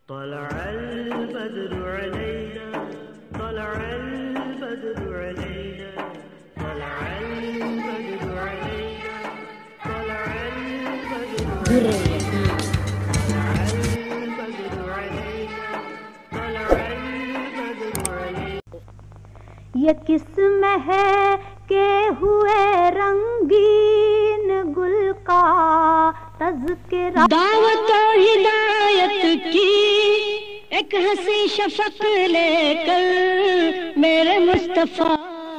طلع البدر علينا طلع البدر علينا طلع البدر علينا طلع البدر در علينا اليقين. طلع البدر علينا طلع البدر علينا. یہ قسم ہے کہ ہوئے رنگین گل کا تذکرہ، دعوت و ہدایت کی ایک ہنسی شفق لے کر میرے مصطفیٰ.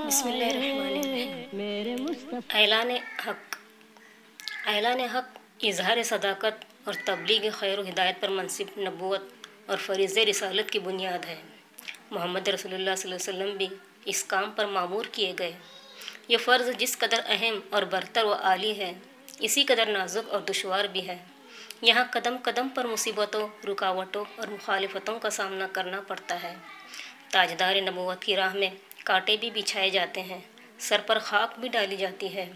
بسم اللہ الرحمن الرحیم. میرے مصطفیٰ. اعلان حق اظہار صداقت اور تبلیغ خیر و ہدایت پر منصب نبوت اور فریض رسالت کی بنیاد ہے. محمد رسول اللہ صلی اللہ علیہ وسلم بھی اس کام پر مامور کیے گئے. یہ فرض جس قدر اہم اور برتر و عالی ہے، اسی قدر نازک اور دشوار بھی ہے. یہاں قدم قدم پر مصیبتوں، رکاوٹوں اور مخالفتوں کا سامنا کرنا پڑتا ہے. تاجدار نبوت کی راہ میں کانٹے بھی بچھائے جاتے ہیں، سر پر خاک بھی ڈالی جاتی ہے.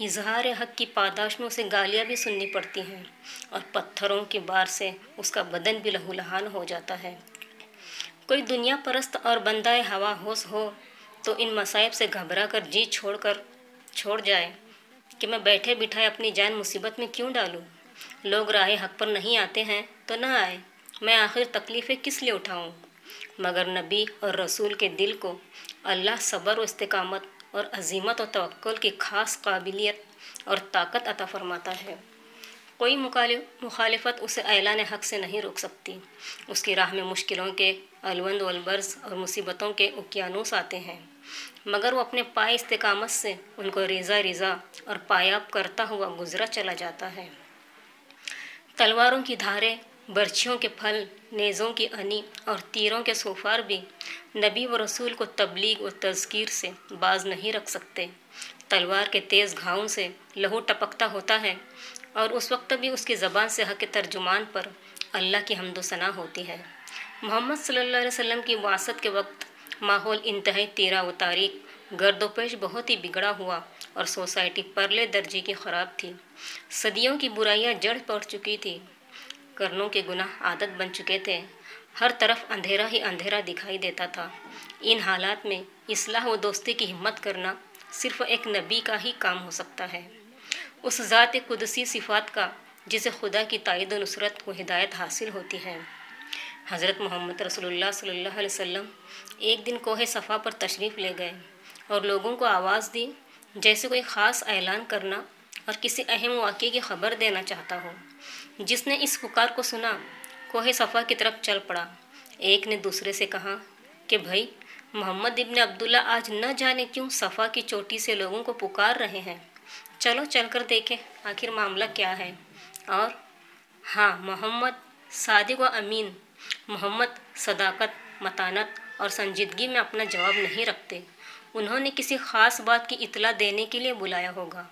اظہار حق کی پاداشوں سے گالیاں بھی سننی پڑتی ہیں اور پتھروں کی بار سے اس کا بدن بھی لہولہان ہو جاتا ہے. کوئی دنیا پرست اور بندہ ہوا ہوش ہو تو ان مصائب سے گھبرا کر جی چھوڑ جائے کہ میں بیٹھے بٹھائے اپنی جان مصیبت میں کیوں ڈالوں. لوگ راہ حق پر نہیں آتے ہیں تو نہ آئے، میں آخر تکلیفیں کس لیے اٹھاؤں. مگر نبی اور رسول کے دل کو اللہ صبر و استقامت اور عزیمت و توکل کی خاص قابلیت اور طاقت عطا فرماتا ہے. کوئی مخالفت اسے اعلان حق سے نہیں روک سکتی. اس کی راہ میں مشکلوں کے الوند والبرز اور مصیبتوں کے اوقیانوس آتے ہیں، مگر وہ اپنے پائے استقامت سے ان کو ریزہ اور پایاب کرتا ہوا گزرا چلا جاتا ہے. تلواروں کی دھاریں، برچھیوں کے پھل، نیزوں کی انی اور تیروں کے سوفار بھی نبی و رسول کو تبلیغ و تذکیر سے باز نہیں رکھ سکتے. تلوار کے تیز گھاؤں سے لہو ٹپکتا ہوتا ہے اور اس وقت بھی اس کی زبان سے حق ترجمان پر اللہ کی حمد و ثنا ہوتی ہے. محمد صلی اللہ علیہ وسلم کی بعثت کے وقت ماحول انتہائی تیرا و تاریک، گرد و پیش بہت ہی بگڑا ہوا اور سوسائٹی پرلے درجے کی خراب تھی. صدیوں کی برائیاں جڑ پڑ چکی تھی، کرنوں کے گناہ عادت بن چکے تھے، ہر طرف اندھیرا ہی اندھیرا دکھائی دیتا تھا. ان حالات میں اصلاح و دوستی کی ہمت کرنا صرف ایک نبی کا ہی کام ہو سکتا ہے، اس ذات قدسی صفات کا جسے خدا کی تائید و نصرت و ہدایت حاصل ہوتی ہے. حضرت محمد رسول اللہ صلی اللہ علیہ وسلم ایک دن کوہ صفا پر تشریف لے گئے اور لوگوں کو آواز دی جیسے کوئی خاص اعلان کرنا اور کسی اہم واقعے کی خبر دینا چاہتا ہو. جس نے اس پکار کو سنا کوہ صفا کی طرف چل پڑا. ایک نے دوسرے سے کہا کہ بھائی، محمد ابن عبداللہ آج نہ جانے کیوں صفا کی چوٹی سے لوگوں کو پکار رہے ہیں، چلو چل کر دیکھیں آخر معاملہ کیا ہے. اور ہاں، محمد صادق و امین، محمد صداقت، متانت اور سنجیدگی میں اپنا جواب نہیں رکھتے. انہوں نے کسی خاص بات کی اطلاع دینے کے لیے بلایا ہوگا.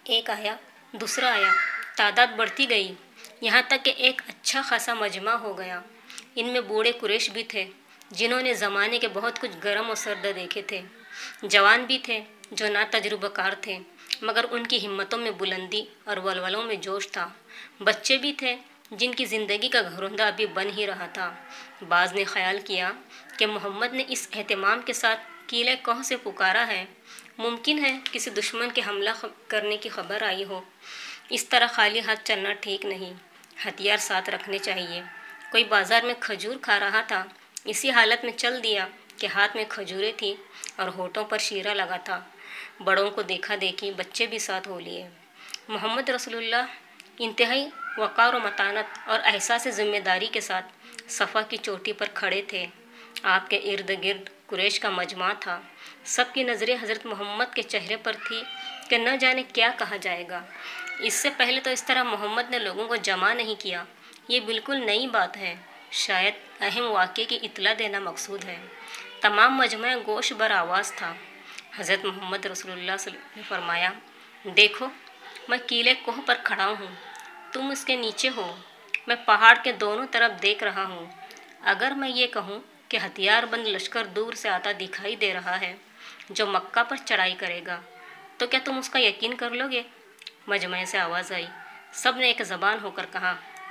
ایک آیا، دوسرا آیا، تعداد بڑھتی گئی، یہاں تک کہ ایک اچھا خاصا مجمع ہو گیا. ان میں بوڑھے قریش بھی تھے جنہوں نے زمانے کے بہت کچھ گرم و سرد دیکھے تھے، جوان بھی تھے جو نا تجربہ کار تھے مگر ان کی ہمتوں میں بلندی اور ولولوں میں جوش تھا، بچے بھی تھے جن کی زندگی کا گھروندہ ابھی بن ہی رہا تھا. بعض نے خیال کیا کہ محمد نے اس اہتمام کے ساتھ قلعہ کوہ سے پکارا ہے، ممکن ہے کسی دشمن کے حملہ کرنے کی خبر آئی ہو. اس طرح خالی ہاتھ چلنا ٹھیک نہیں، ہتھیار ساتھ رکھنے چاہیے. کوئی بازار میں کھجور کھا رہا تھا، اسی حالت میں چل دیا کہ ہاتھ میں کھجوریں تھیں اور ہونٹوں پر شیرہ لگا تھا. بڑوں کو دیکھا دیکھی بچے بھی ساتھ ہو لیے. محمد رسول اللہ انتہائی وقار و متانت اور احساس ذمہ داری کے ساتھ صفا کی چوٹی پر کھڑے تھے. آپ کے ارد گرد قریش کا مجمع تھا. سب کی نظریں حضرت محمد کے چہرے پر تھی کہ نہ جانے کیا کہا جائے گا. اس سے پہلے تو اس طرح محمد نے لوگوں کو جمع نہیں کیا، یہ بالکل نئی بات ہے. شاید اہم واقعے کی اطلاع دینا مقصود ہے. تمام مجمع گوش بر آواز تھا. حضرت محمد رسول اللہ صلی اللہ علیہ وسلم نے فرمایا، دیکھو، میں قلعہ کوہ پر کھڑا ہوں، تم اس کے نیچے ہو، میں پہاڑ کے دونوں طرف دیکھ رہا ہوں. اگر میں یہ کہوں کہ ہتھیار بند لشکر دور سے آتا دکھائی دے رہا ہے جو مکہ پر چڑھائی کرے گا، تو کیا تم اس کا یقین کر لو گے؟ مجمع سے آواز آئی. سب نے ایک زبان ہو کر کہا،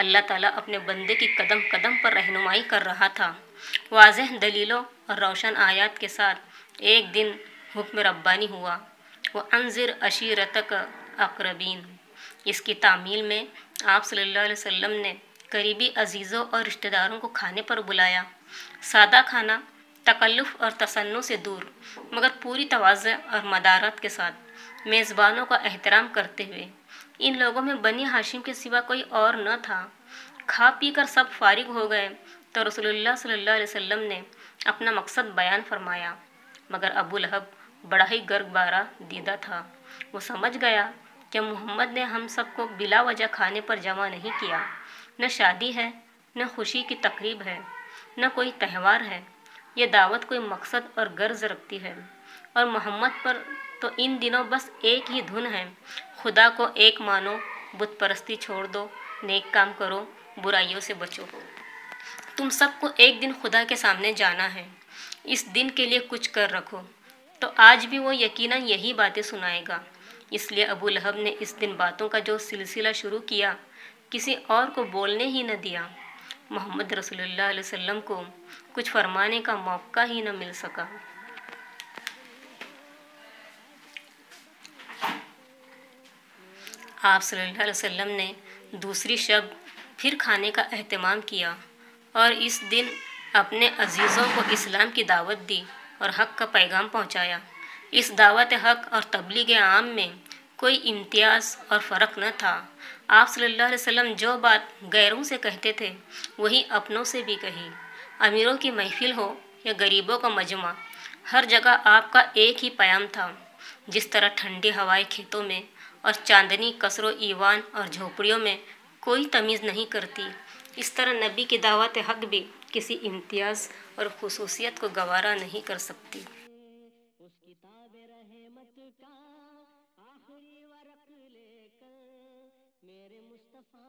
اللہ تعالیٰ اپنے بندے کی قدم قدم پر رہنمائی کر رہا تھا، واضح دلیلوں اور روشن آیات کے ساتھ۔ ایک دن حکم ربانی ہوا، وَأَنذِرْ عَشِيرَتَكَ اقربین۔ اس کی تعمیل میں آپ صلی اللہ علیہ وسلم نے قریبی عزیزوں اور رشتہ داروں کو کھانے پر بلایا۔ سادہ کھانا، تکلف اور تصنع سے دور، مگر پوری تواضع اور مدارت کے ساتھ، میزبانوں کا احترام کرتے ہوئے۔ ان لوگوں میں بنی ہاشم کے سوا کوئی اور نہ تھا۔ کھا پی کر سب فارغ ہو گئے تو رسول اللہ صلی اللہ علیہ وسلم نے اپنا مقصد بیان فرمایا، مگر ابو لہب بڑا ہی گرگ بارہ دیدہ تھا۔ وہ سمجھ گیا کہ محمد نے ہم سب کو بلا وجہ کھانے پر جمع نہیں کیا۔ نہ شادی ہے، نہ خوشی کی تقریب ہے، نہ کوئی تہوار ہے۔ یہ دعوت کوئی مقصد اور غرض رکھتی ہے، اور محمد پر تو ان دنوں بس ایک ہی دھن ہے: خدا کو ایک مانو، بت پرستی چھوڑ دو، نیک کام کرو، برائیوں سے بچو۔ تم سب کو ایک دن خدا کے سامنے جانا ہے، اس دن کے لیے کچھ کر رکھو۔ تو آج بھی وہ یقیناً یہی باتیں سنائے گا۔ اس لیے ابو لہب نے اس دن باتوں کا جو سلسلہ شروع کیا، کسی اور کو بولنے ہی نہ دیا۔ محمد رسول اللہ علیہ وسلم کو کچھ فرمانے کا موقع ہی نہ مل سکا۔ آپ صلی اللہ علیہ وسلم نے دوسری شب پھر کھانے کا اہتمام کیا اور اس دن اپنے عزیزوں کو اسلام کی دعوت دی اور حق کا پیغام پہنچایا۔ اس دعوت حق اور تبلیغ عام میں کوئی امتیاز اور فرق نہ تھا۔ آپ صلی اللہ علیہ وسلم جو بات غیروں سے کہتے تھے، وہی اپنوں سے بھی کہی۔ امیروں کی محفل ہو یا غریبوں کا مجمع، ہر جگہ آپ کا ایک ہی پیام تھا۔ جس طرح ٹھنڈی ہوائیں کھیتوں میں اور چاندنی قصر و ایوان اور جھوپڑیوں میں کوئی تمیز نہیں کرتی، اس طرح نبی کی دعوت حق بھی کسی امتیاز اور خصوصیت کو گوارا نہیں کر سکتی۔ اس کتاب رحمت کا آخری ورق لے کر میرے مصطفیٰ